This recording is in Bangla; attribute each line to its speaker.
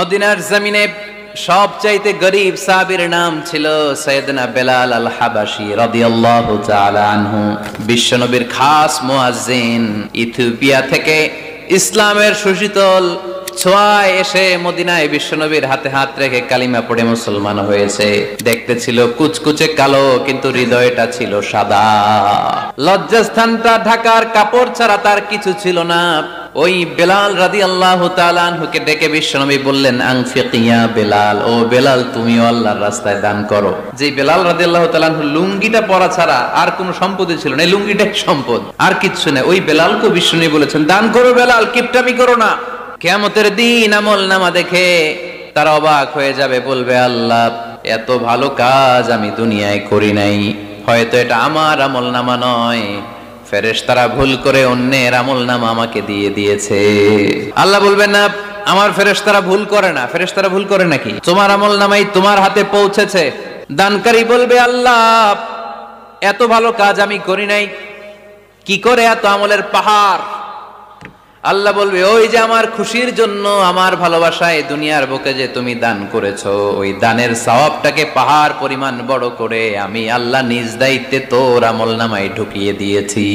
Speaker 1: মদিনার জমিনে সবচাইতে গরীব সাহাবীর নাম ছিল সাইয়েদনা বেলাল আল হাবাশী রাদিয়াল্লাহু তাআলা আনহু। বিশ্বনবীর খাস মুয়াজ্জিন, ইথিওপিয়া থেকে ইসলামের সুশীতল ছোঁয়ায় এসে মদিনায় বিশ্বনবীর হাতে হাত রেখে কালিমা পড়ে মুসলমান হয়েছে। দেখতে ছিল কুচকুচে কালো, কিন্তু হৃদয়টা ছিল সাদা। লজ্জাস্থানটা ঢাকার কাপড় ছাড়া তার কিছু ছিল না। ওই বেলাল রাদিয়াল্লাহু তাআলা আনহুকে ডেকে বিশ্বনবী বললেন, আনফিক ইয়া বেলাল, ও বেলাল তুমিও আল্লাহর রাস্তায় দান করো। যে বেলাল রাদিয়াল্লাহু তাআলা আনহু লুঙ্গিটা পরা ছাড়া আর কোনো সম্পদই ছিল না, এই লুঙ্গিটাই সম্পদ, আর কিচ্ছু না। ওই বেলালকে বিশ্বনবী বলেছেন, দান করো বেলাল, কিপটামি করো না। কিয়ামতের দিন আমল নামা দেখে তারা অবাক হয়ে যাবে, বলবে আল্লাহ এত ভালো কাজ আমি দুনিয়ায় করি নাই, হয়তো এটা আমার আমল নামা নয়, ফেরেশতারা ভুল করে অন্যের আমল নামা আমাকে দিয়ে দিয়েছে। আল্লাহ বলবেন না আমার ফেরেশতারা ভুল করে না। ফেরেশতারা ভুল করে নাকি? তোমার আমল নামাই তোমার হাতে পৌঁছেছে। দানকারী বলবে আল্লাহ এত ভালো কাজ আমি করি নাই, কি করে এত আমলের পাহাড়। আল্লাহ বলবে ওই যে আমার খুশির জন্য, আমার ভালোবাসায় দুনিয়ার বুকে যে তুমি দান করেছো, ওই দানের সওয়াবটাকে পাহাড় পরিমাণ বড় করে আমি আল্লাহ নিজ দায়িত্বে তোর আমল নামায় ঢুকিয়ে দিয়েছি।